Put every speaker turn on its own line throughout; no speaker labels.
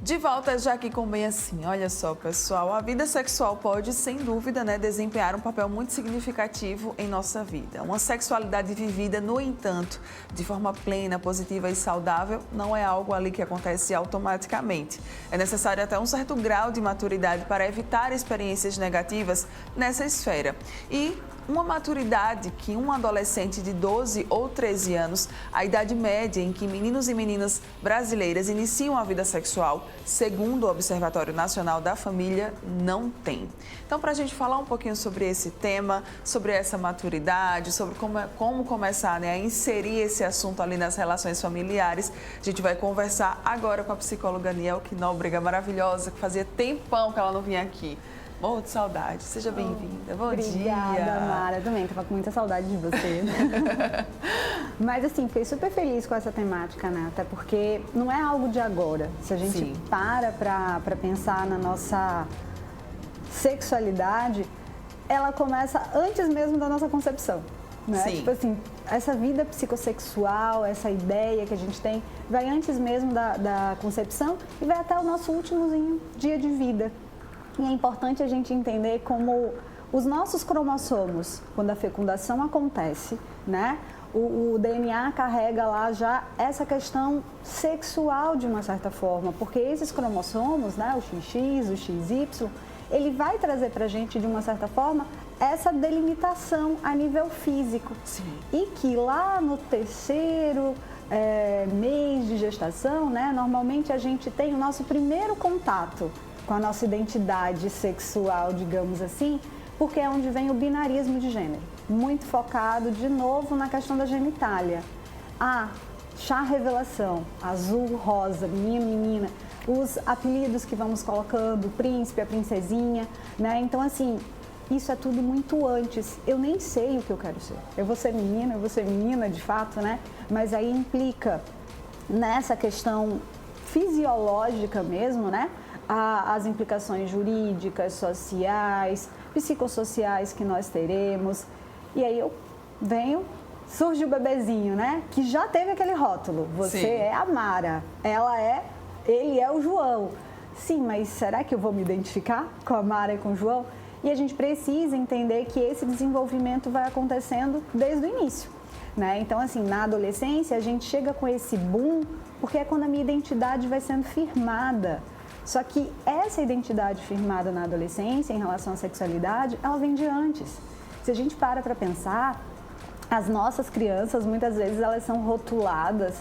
De volta já aqui com Bem Assim. Olha só, pessoal, a vida sexual pode, sem dúvida, desempenhar um papel muito significativo em nossa vida. Uma sexualidade vivida, no entanto, de forma plena, positiva e saudável, não é algo ali que acontece automaticamente. É necessário até um certo grau de maturidade para evitar experiências negativas nessa esfera. E uma maturidade que um adolescente de 12 ou 13 anos, a idade média em que meninos e meninas brasileiras iniciam a vida sexual, segundo o Observatório Nacional da Família, não tem. Então, para a gente falar um pouquinho sobre esse tema, sobre essa maturidade, sobre como começar a inserir esse assunto ali nas relações familiares, a gente vai conversar agora com a psicóloga Nielke Nóbrega, maravilhosa, que fazia tempão que ela não vinha aqui. Morro de saudade. Seja bem-vinda. Bom dia.
Obrigada, Mara. Também estava com muita saudade de você. Mas, assim, fiquei super feliz com essa temática, né? Até porque não é algo de agora. Se a gente para pensar na nossa sexualidade, ela começa antes mesmo da nossa concepção, né?
Sim.
Tipo assim, essa vida psicossexual, essa ideia que a gente tem, vai antes mesmo da concepção e vai até o nosso últimozinho dia de vida. E é importante a gente entender como os nossos cromossomos, quando a fecundação acontece, né? O DNA carrega lá já essa questão sexual de uma certa forma, porque esses cromossomos, né, o XX, o XY, ele vai trazer pra gente de uma certa forma essa delimitação a nível físico.
Sim.
E que lá no terceiro mês de gestação, né, normalmente a gente tem o nosso primeiro contato com a nossa identidade sexual, digamos assim, porque é onde vem o binarismo de gênero, muito focado, de novo, na questão da genitália. Chá revelação, azul, rosa, menino, menina, os apelidos que vamos colocando, o príncipe, a princesinha, né? Então, assim, isso é tudo muito antes. Eu nem sei o que eu quero ser. Eu vou ser menina, de fato, né? Mas aí implica nessa questão fisiológica mesmo, né? As implicações jurídicas, sociais, psicossociais que nós teremos. E aí surge o bebezinho, né? Que já teve aquele rótulo. Você
Sim.
é a Mara, ele é o João. Sim, mas será que eu vou me identificar com a Mara e com o João? E a gente precisa entender que esse desenvolvimento vai acontecendo desde o início, né? Então, assim, na adolescência, a gente chega com esse boom, porque é quando a minha identidade vai sendo firmada. Só que essa identidade firmada na adolescência em relação à sexualidade, ela vem de antes. Se a gente para pensar, as nossas crianças, muitas vezes, elas são rotuladas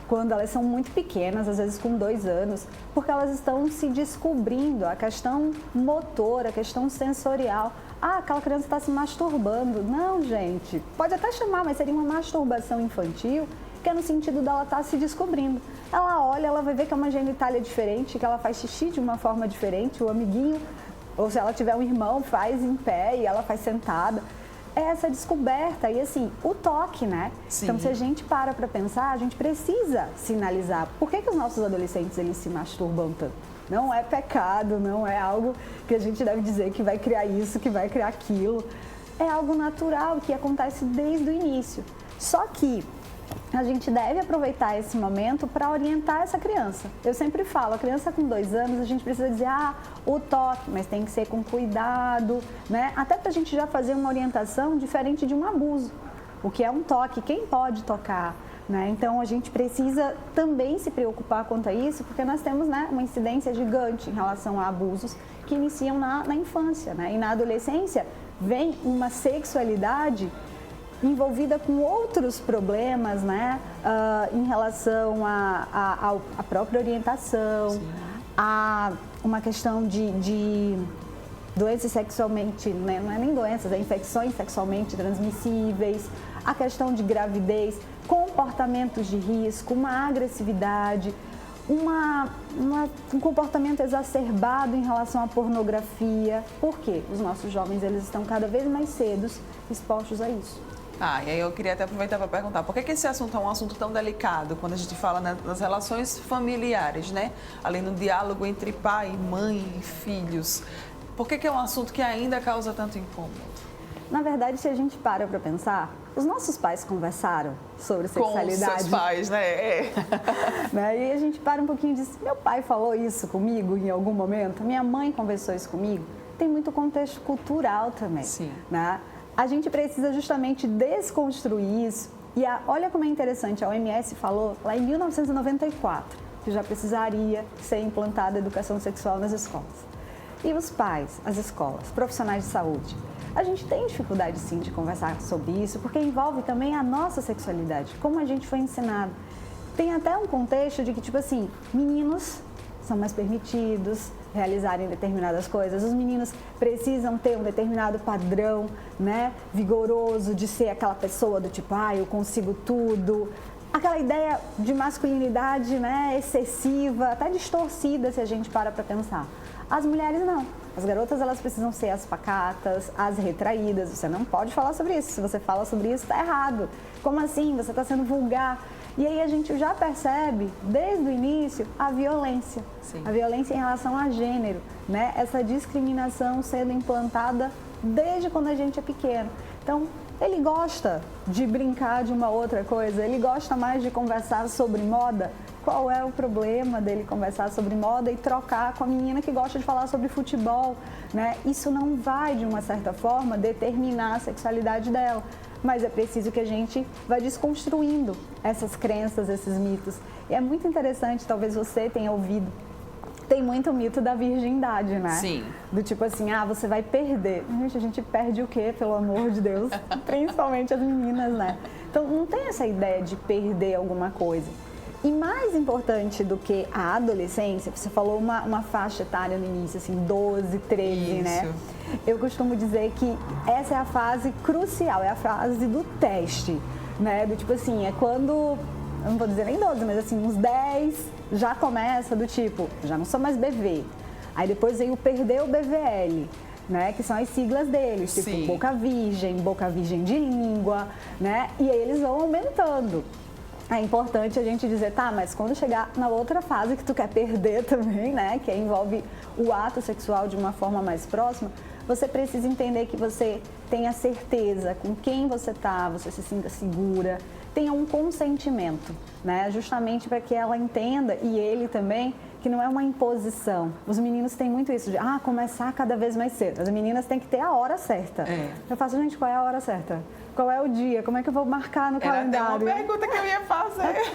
quando elas são muito pequenas, às vezes com 2 anos, porque elas estão se descobrindo a questão motora, a questão sensorial. Aquela criança está se masturbando. Não, gente, pode até chamar, mas seria uma masturbação infantil, que é no sentido dela estar se descobrindo. Ela olha, ela vai ver que é uma genitália diferente, que ela faz xixi de uma forma diferente, o amiguinho, ou se ela tiver um irmão, faz em pé e ela faz sentada. É essa descoberta e, assim, o toque, né?
Sim.
Então, se a gente para pensar, a gente precisa sinalizar. Por que os nossos adolescentes, eles se masturbam tanto? Não é pecado, não é algo que a gente deve dizer que vai criar isso, que vai criar aquilo. É algo natural que acontece desde o início. Só que a gente deve aproveitar esse momento para orientar essa criança. Eu sempre falo, a criança com 2 anos, a gente precisa dizer, o toque, mas tem que ser com cuidado, né? Até para a gente já fazer uma orientação diferente de um abuso. O que é um toque? Quem pode tocar? Né? Então, a gente precisa também se preocupar quanto a isso, porque nós temos, né, uma incidência gigante em relação a abusos que iniciam na infância, né? E na adolescência vem uma sexualidade envolvida com outros problemas, né, em relação à própria orientação,
Sim.
a uma questão de doenças sexualmente, né, não é nem doenças, é infecções sexualmente transmissíveis, a questão de gravidez, comportamentos de risco, uma agressividade, um comportamento exacerbado em relação à pornografia. Por quê? Os nossos jovens, eles estão cada vez mais cedo expostos a isso.
E aí eu queria até aproveitar para perguntar, por que esse assunto é um assunto tão delicado quando a gente fala nas relações familiares, né? Além do diálogo entre pai, mãe e filhos. Por que é um assunto que ainda causa tanto incômodo?
Na verdade, se a gente para pensar, os nossos pais conversaram sobre sexualidade?
Com os seus pais, né?
Né? E a gente para um pouquinho e diz, meu pai falou isso comigo em algum momento? Minha mãe conversou isso comigo? Tem muito contexto cultural também.
Sim.
Né? A gente precisa justamente desconstruir isso. E olha como é interessante, a OMS falou lá em 1994 que já precisaria ser implantada a educação sexual nas escolas. E os pais, as escolas, profissionais de saúde, a gente tem dificuldade sim de conversar sobre isso, porque envolve também a nossa sexualidade, como a gente foi ensinado. Tem até um contexto de que, tipo assim, meninos são mais permitidos realizarem determinadas coisas, os meninos precisam ter um determinado padrão, né, vigoroso de ser aquela pessoa do tipo, eu consigo tudo. Aquela ideia de masculinidade, né, excessiva, até distorcida se a gente para pensar. As mulheres não. As garotas, elas precisam ser as pacatas, as retraídas. Você não pode falar sobre isso. Se você fala sobre isso, está errado. Como assim? Você está sendo vulgar. E aí a gente já percebe, desde o início, a violência.
Sim.
A violência em relação a gênero, né? Essa discriminação sendo implantada desde quando a gente é pequeno. Então, ele gosta de brincar de uma outra coisa, ele gosta mais de conversar sobre moda. Qual é o problema dele conversar sobre moda e trocar com a menina que gosta de falar sobre futebol, né? Isso não vai, de uma certa forma, determinar a sexualidade dela. Mas é preciso que a gente vá desconstruindo essas crenças, esses mitos. E é muito interessante, talvez você tenha ouvido, tem muito mito da virgindade, né?
Sim.
Do tipo assim, você vai perder. Gente, a gente perde o quê, pelo amor de Deus? Principalmente as meninas, né? Então, não tem essa ideia de perder alguma coisa. E mais importante do que a adolescência, você falou uma faixa etária no início, assim, 12, 13,
Isso.
né? Eu costumo dizer que essa é a fase crucial, é a fase do teste, né? Do tipo assim, é quando, eu não vou dizer nem 12, mas assim, uns 10 já começa do tipo, já não sou mais BV. Aí depois vem o perder o BVL, né? Que são as siglas deles, tipo
Sim.
boca virgem de língua, né? E aí eles vão aumentando. É importante a gente dizer, mas quando chegar na outra fase que tu quer perder também, né, que envolve o ato sexual de uma forma mais próxima, você precisa entender que você tenha certeza com quem você tá, você se sinta segura, tenha um consentimento, né, justamente para que ela entenda, e ele também, que não é uma imposição. Os meninos têm muito isso de, começar cada vez mais cedo. As meninas têm que ter a hora certa. Eu faço, gente, qual é a hora certa? Qual é o dia? Como é que eu vou marcar no calendário?
Era até uma pergunta que eu ia fazer.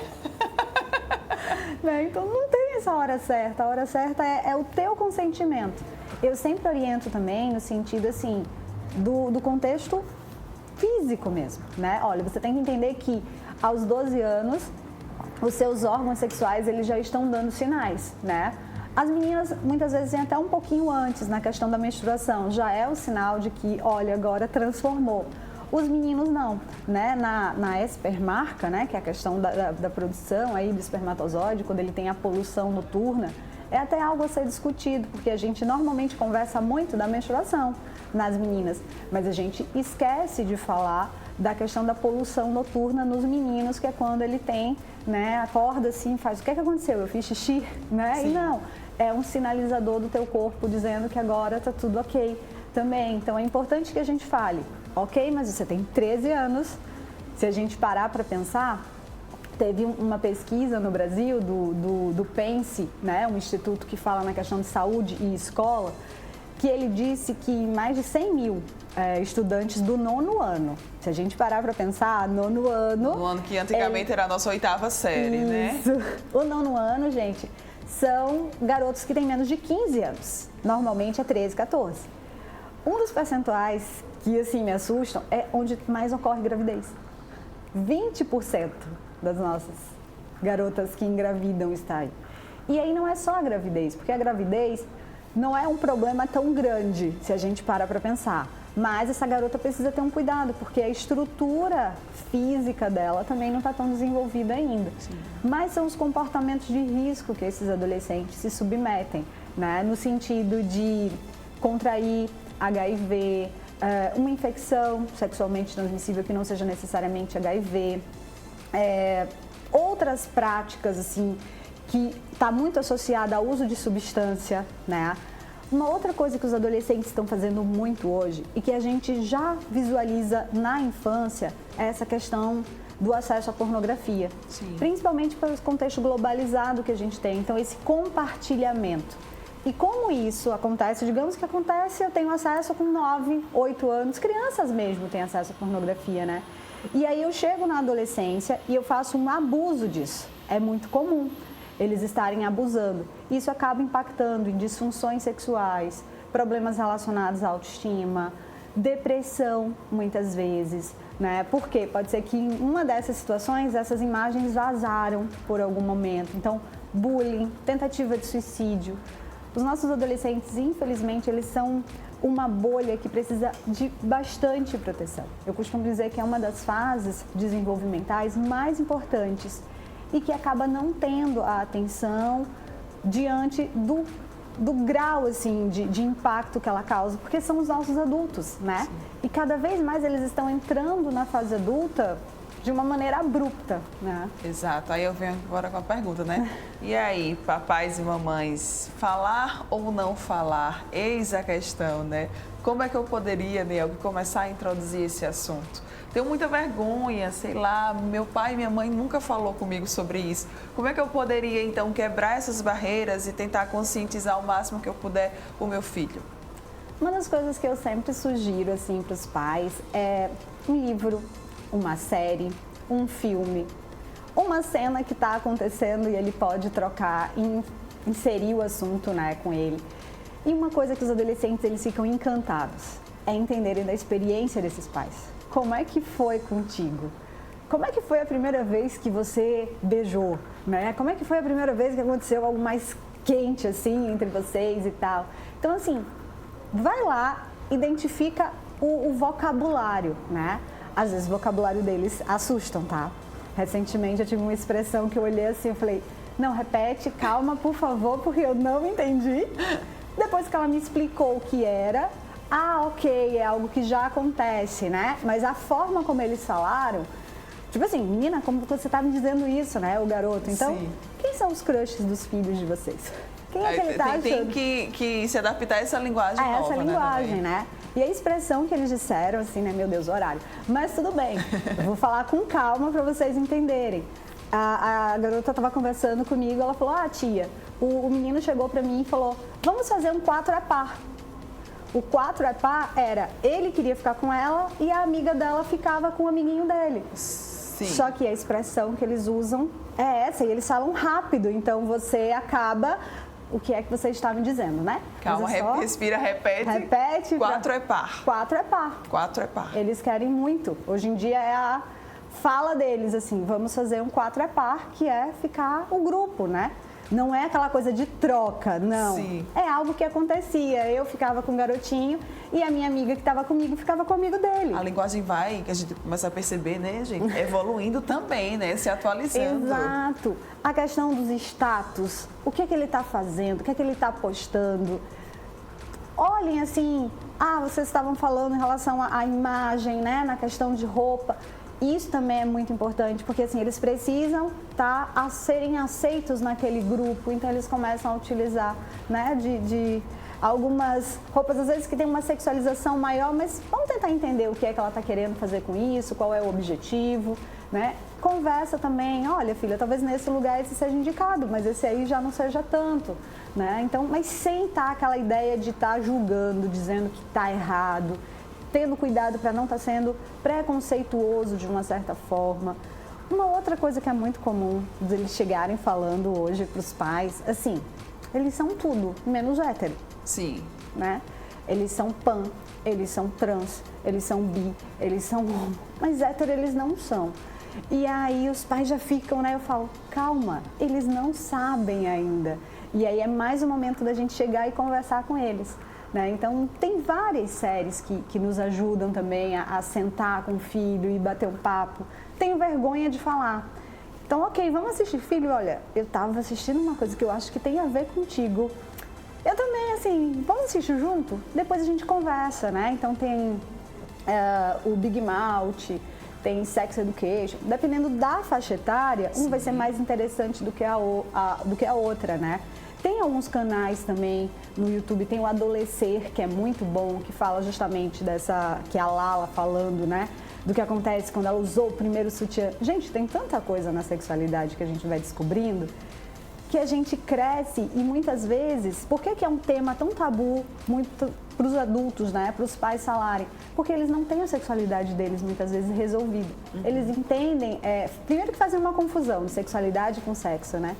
Né? Então, não tem essa hora certa. A hora certa é o teu consentimento. Eu sempre oriento também no sentido, assim, do contexto físico mesmo, né? Olha, você tem que entender que aos 12 anos, os seus órgãos sexuais, eles já estão dando sinais, né? As meninas, muitas vezes, vêm até um pouquinho antes, na questão da menstruação. Já é o sinal de que, olha, agora transformou. Os meninos não, né? Na espermarca, né? Que é a questão da produção aí do espermatozoide, quando ele tem a poluição noturna, é até algo a ser discutido, porque a gente normalmente conversa muito da menstruação nas meninas, mas a gente esquece de falar da questão da poluição noturna nos meninos, que é quando ele tem, né? Acorda assim, faz, o que é que aconteceu? Eu fiz xixi, né?
Sim.
E não, é um sinalizador do teu corpo dizendo que agora tá tudo ok também. Então é importante que a gente fale, ok, mas você tem 13 anos, se a gente parar para pensar, teve uma pesquisa no Brasil do PENSE, né, um instituto que fala na questão de saúde e escola, que ele disse que mais de 100 mil estudantes do 9º ano, se a gente parar para pensar, 9º ano...
No ano que antigamente era a nossa 8ª série, né?
Isso. O 9º ano, gente, são garotos que têm menos de 15 anos, normalmente é 13, 14. Um dos percentuais que, assim, me assustam é onde mais ocorre gravidez. 20% das nossas garotas que engravidam está aí. E aí não é só a gravidez, porque a gravidez não é um problema tão grande, se a gente para pensar. Mas essa garota precisa ter um cuidado, porque a estrutura física dela também não está tão desenvolvida ainda. Sim. Mas são os comportamentos de risco que esses adolescentes se submetem, né? No sentido de contrair HIV, uma infecção sexualmente transmissível que não seja necessariamente HIV, outras práticas assim que está muito associada ao uso de substância, né? Uma outra coisa que os adolescentes estão fazendo muito hoje e que a gente já visualiza na infância essa questão do acesso à pornografia.
Sim.
Principalmente pelo contexto globalizado que a gente tem. Então, esse compartilhamento. E como isso acontece? Digamos que acontece, eu tenho acesso com 9, 8 anos, crianças mesmo têm acesso à pornografia, né? E aí eu chego na adolescência e eu faço um abuso disso. É muito comum eles estarem abusando. Isso acaba impactando em disfunções sexuais, problemas relacionados à autoestima, depressão, muitas vezes, né? Porque pode ser que em uma dessas situações, essas imagens vazaram por algum momento. Então, bullying, tentativa de suicídio. Os nossos adolescentes, infelizmente, eles são uma bolha que precisa de bastante proteção. Eu costumo dizer que é uma das fases desenvolvimentais mais importantes e que acaba não tendo a atenção diante do grau assim, de impacto que ela causa, porque são os nossos adultos, né? Sim. E cada vez mais eles estão entrando na fase adulta de uma maneira abrupta, né?
Exato. Aí eu venho agora com a pergunta, né? E aí, papais e mamães, falar ou não falar? Eis a questão, né? Como é que eu poderia, Nelby, começar a introduzir esse assunto? Tenho muita vergonha, sei lá, meu pai e minha mãe nunca falou comigo sobre isso. Como é que eu poderia, então, quebrar essas barreiras e tentar conscientizar o máximo que eu puder o meu filho?
Uma das coisas que eu sempre sugiro, assim, para os pais é um livro, uma série, um filme, uma cena que está acontecendo e ele pode trocar, inserir o assunto, né, com ele. E uma coisa que os adolescentes eles ficam encantados é entenderem da experiência desses pais. Como é que foi contigo? Como é que foi a primeira vez que você beijou, né? Como é que foi a primeira vez que aconteceu algo mais quente assim entre vocês e tal? Então assim, vai lá, identifica o vocabulário, né? Às vezes o vocabulário deles assustam, tá? Recentemente eu tive uma expressão que eu olhei assim e falei, não, repete, calma, por favor, porque eu não entendi. Depois que ela me explicou o que era, ok, é algo que já acontece, né? Mas a forma como eles falaram, tipo assim, menina, como você tá me dizendo isso, né, o garoto? Então, sim. Quem são os crushes dos filhos de vocês? Quem é que ele tá achando?
Tem que se adaptar a essa linguagem nova,
essa linguagem, né? E a expressão que eles disseram, assim, né, meu Deus, horário. Mas tudo bem, eu vou falar com calma para vocês entenderem. A garota estava conversando comigo, ela falou, tia, o menino chegou para mim e falou, vamos fazer um 4 é par. O 4 é par era, ele queria ficar com ela e a amiga dela ficava com o amiguinho dele.
Sim.
Só que a expressão que eles usam é essa, e eles falam rápido, então você acaba... O que é que vocês estavam dizendo, né?
Calma, respira, repete.
Repete.
4 é par.
4 é par.
4 é par.
Eles querem muito. Hoje em dia é a fala deles, assim, vamos fazer um 4 é par, que é ficar o grupo, né? Não é aquela coisa de troca, não.
Sim.
É algo que acontecia. Eu ficava com o garotinho e a minha amiga que estava comigo ficava com o amigo dele.
A linguagem vai, que a gente começa a perceber, né, gente? Evoluindo também, né? Se atualizando.
Exato. A questão dos status. O que é que ele está fazendo? O que é que ele está postando? Olhem assim, vocês estavam falando em relação à imagem, né? Na questão de roupa. Isso também é muito importante, porque assim, eles precisam a serem aceitos naquele grupo, então eles começam a utilizar, né, de algumas roupas, às vezes que tem uma sexualização maior, mas vamos tentar entender o que é que ela está querendo fazer com isso, qual é o objetivo, né? Conversa também, olha filha, talvez nesse lugar esse seja indicado, mas esse aí já não seja tanto, né? Então, mas sem estar aquela ideia de estar julgando, dizendo que está errado, tendo cuidado para não estar sendo preconceituoso de uma certa forma. Uma outra coisa que é muito comum eles chegarem falando hoje para os pais, assim, eles são tudo, menos hétero.
Sim.
Né? Eles são pan, eles são trans, eles são bi, eles são homo, mas hétero eles não são. E aí os pais já ficam, né? Eu falo, calma, eles não sabem ainda. E aí é mais um momento da gente chegar e conversar com eles. Né? Então, tem várias séries que nos ajudam também a sentar com o filho e bater um papo. Tenho vergonha de falar. Então, ok, vamos assistir. Filho, olha, eu estava assistindo uma coisa que eu acho que tem a ver contigo. Eu também, assim, vamos assistir junto? Depois a gente conversa, né? Então, tem o Big Mouth, tem Sex Education. Dependendo da faixa etária, um vai ser mais interessante do que a outra, né? Tem alguns canais também no YouTube, tem o Adolescer, que é muito bom, que fala justamente que é a Lala falando, né? do que acontece quando ela usou o primeiro sutiã. Gente, tem tanta coisa na sexualidade que a gente vai descobrindo que a gente cresce e muitas vezes, por que é um tema tão tabu muito para os adultos, né, para os pais falarem? Porque eles não têm a sexualidade deles muitas vezes resolvida. Eles entendem, primeiro que fazem uma confusão de sexualidade com sexo, né?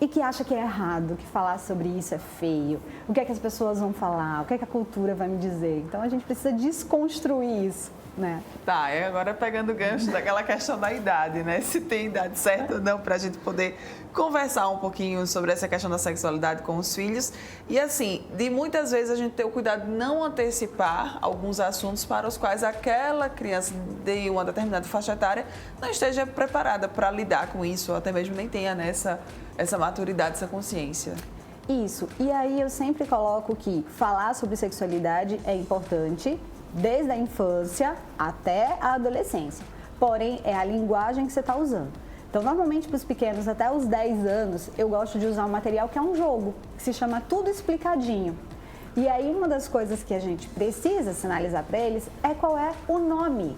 E que acha que é errado, que falar sobre isso é feio. O que é que as pessoas vão falar? O que é que a cultura vai me dizer? Então a gente precisa desconstruir isso, né?
Tá, e agora pegando o gancho daquela questão da idade, né? Se tem idade certa ou não, para a gente poder conversar um pouquinho sobre essa questão da sexualidade com os filhos. E assim, de muitas vezes a gente ter o cuidado de não antecipar alguns assuntos para os quais aquela criança de uma determinada faixa etária não esteja preparada para lidar com isso, ou até mesmo nem tenha essa maturidade, essa consciência.
Isso. E aí eu sempre coloco que falar sobre sexualidade é importante desde a infância até a adolescência. Porém, é a linguagem que você está usando. Então, normalmente para os pequenos, até os 10 anos, eu gosto de usar um material que é um jogo, que se chama Tudo Explicadinho. E aí, uma das coisas que a gente precisa sinalizar para eles é qual é o nome.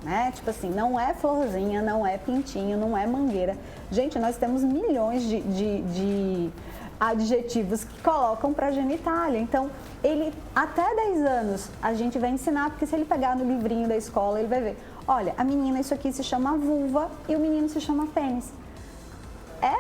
Né? Tipo assim, não é florzinha, não é pintinho, não é mangueira. Gente, nós temos milhões de adjetivos que colocam para genitália. Então, ele até 10 anos a gente vai ensinar, porque se ele pegar no livrinho da escola, ele vai ver, olha, a menina isso aqui se chama vulva e o menino se chama pênis.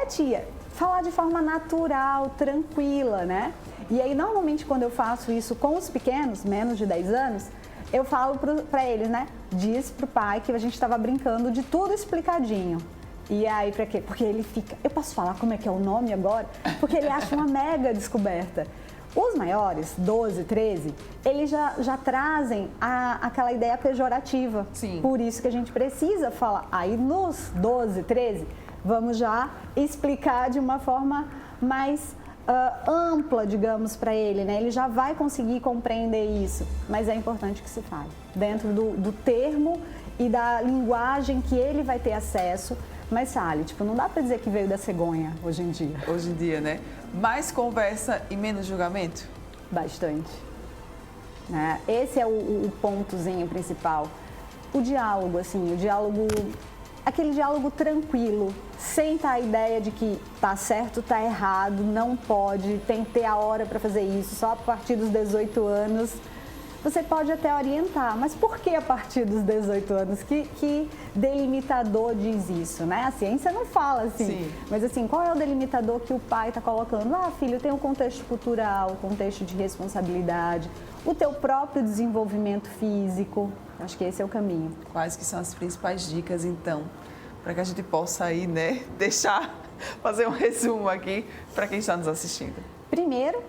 Tia, falar de forma natural, tranquila, né? E aí, normalmente, quando eu faço isso com os pequenos, menos de 10 anos, eu falo para eles, né? Diz pro pai que a gente estava brincando de tudo explicadinho. E aí, pra quê? Porque ele fica... Eu posso falar como é que é o nome agora? Porque ele acha uma mega descoberta. Os maiores, 12, 13, eles já trazem aquela ideia pejorativa.
Sim.
Por isso que a gente precisa falar. Aí, nos 12, 13, vamos já explicar de uma forma mais ampla, digamos, para ele, né? Ele já vai conseguir compreender isso. Mas é importante que se fale dentro do termo e da linguagem que ele vai ter acesso. Mas, Sally, não dá para dizer que veio da cegonha hoje em dia.
Hoje em dia, né? Mais conversa e menos julgamento?
Bastante. Né? Esse é o pontozinho principal. O diálogo, aquele diálogo tranquilo, sem a ideia de que tá certo, tá errado, não pode, tem que ter a hora para fazer isso, só a partir dos 18 anos. Você pode até orientar, mas por que a partir dos 18 anos? Que delimitador diz isso, né? A ciência não fala assim.
Sim.
Mas qual é o delimitador que o pai está colocando? Filho, tem um contexto cultural, um contexto de responsabilidade, o teu próprio desenvolvimento físico. Acho que esse é o caminho.
Quais que são as principais dicas, então, para que a gente possa aí, né, fazer um resumo aqui para quem está nos assistindo?
Primeiro,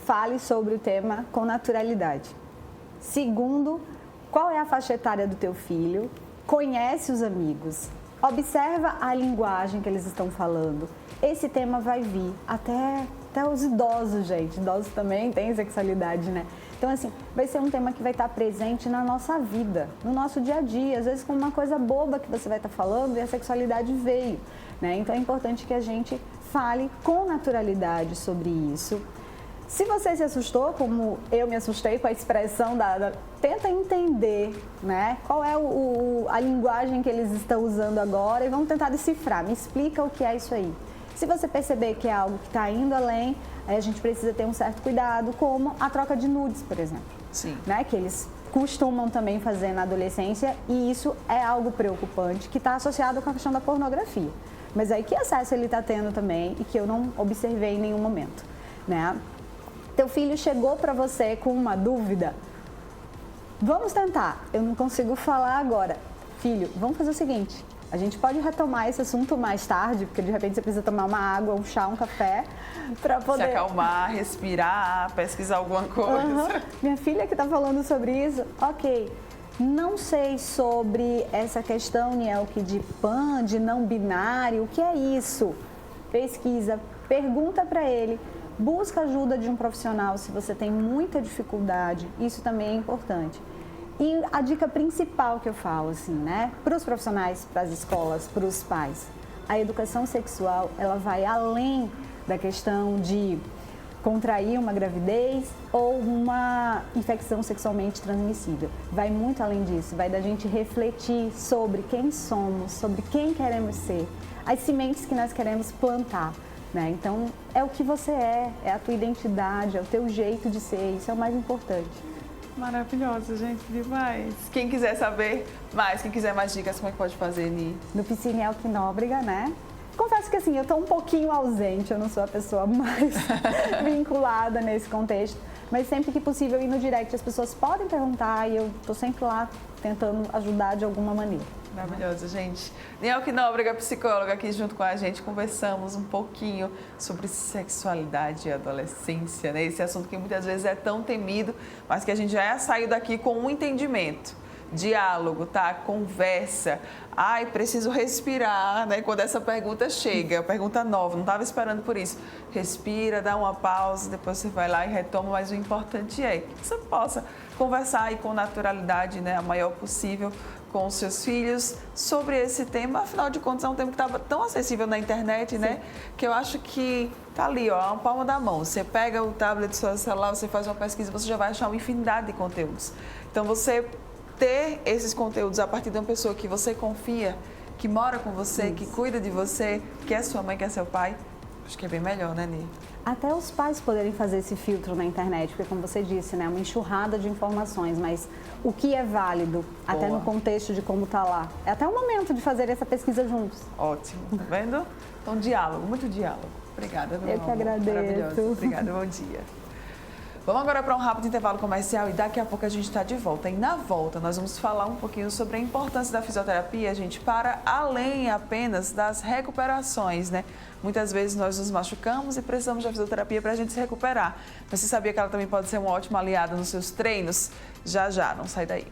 fale sobre o tema com naturalidade. Segundo, qual é a faixa etária do teu filho? Conhece os amigos. Observa a linguagem que eles estão falando. Esse tema vai vir até os idosos, gente. Idosos também têm sexualidade, né? Então, vai ser um tema que vai estar presente na nossa vida, no nosso dia a dia. Às vezes, com uma coisa boba que você vai estar falando e a sexualidade veio, né? Então, é importante que a gente fale com naturalidade sobre isso. Se você se assustou, como eu me assustei com a expressão tenta entender, né? Qual é a linguagem que eles estão usando agora e vamos tentar decifrar. Me explica o que é isso aí. Se você perceber que é algo que está indo além, aí a gente precisa ter um certo cuidado, como a troca de nudes, por exemplo.
Sim.
Né? Que eles costumam também fazer na adolescência e isso é algo preocupante que está associado com a questão da pornografia. Mas aí que acesso ele está tendo também e que eu não observei em nenhum momento, né? Teu filho chegou para você com uma dúvida? Vamos tentar. Eu não consigo falar agora. Filho, vamos fazer o seguinte. A gente pode retomar esse assunto mais tarde, porque de repente você precisa tomar uma água, um chá, um café, para poder...
Se acalmar, respirar, pesquisar alguma coisa.
Minha filha que está falando sobre isso, ok. Não sei sobre essa questão, Nielke, de pan, de não binário, o que é isso? Pesquisa, pergunta para ele. Busca ajuda de um profissional se você tem muita dificuldade, isso também é importante. E a dica principal que eu falo, né, para os profissionais, para as escolas, para os pais, a educação sexual, ela vai além da questão de contrair uma gravidez ou uma infecção sexualmente transmissível. Vai muito além disso, vai da gente refletir sobre quem somos, sobre quem queremos ser, as sementes que nós queremos plantar, né? Então, é o que você é a tua identidade, é o teu jeito de ser, isso é o mais importante.
Maravilhosa, gente, demais. Quem quiser saber mais, quem quiser mais dicas, como é que pode fazer, Ni?
No Piscine Alquinóbrega, né? Confesso que assim, eu estou um pouquinho ausente, eu não sou a pessoa mais vinculada nesse contexto, mas sempre que possível ir no direct, as pessoas podem perguntar e eu estou sempre lá tentando ajudar de alguma maneira.
Maravilhosa, gente. Ni Alquinóbrega, psicóloga, aqui junto com a gente, conversamos um pouquinho sobre sexualidade e adolescência, né? Esse assunto que muitas vezes é tão temido, mas que a gente já saiu daqui com um entendimento. Diálogo, tá? Conversa. Ai, preciso respirar, né? Quando essa pergunta chega, pergunta nova, não estava esperando por isso. Respira, dá uma pausa, depois você vai lá e retoma, mas o importante é que você possa conversar aí com naturalidade, né? A maior possível com os seus filhos sobre esse tema. Afinal de contas, é um tema que estava tão acessível na internet, né? Que eu acho que tá ali, ó, uma palma da mão. Você pega o tablet do seu celular, você faz uma pesquisa, você já vai achar uma infinidade de conteúdos. Então, você ter esses conteúdos a partir de uma pessoa que você confia, que mora com você, que cuida de você, que é sua mãe, que é seu pai, acho que é bem melhor, né, Ni?
Até os pais poderem fazer esse filtro na internet, porque como você disse, né, uma enxurrada de informações, mas o que é válido, até no contexto de como está lá. É até o momento de fazer essa pesquisa juntos.
Ótimo, tá vendo? Então, diálogo, muito diálogo. Obrigada, meu
Eu que agradeço.
Maravilhoso. Obrigada, bom dia. Vamos agora para um rápido intervalo comercial e daqui a pouco a gente está de volta. E na volta nós vamos falar um pouquinho sobre a importância da fisioterapia, gente, para além apenas das recuperações, né? Muitas vezes nós nos machucamos e precisamos da fisioterapia para a gente se recuperar. Mas você sabia que ela também pode ser uma ótima aliada nos seus treinos? Já, já, não sai daí.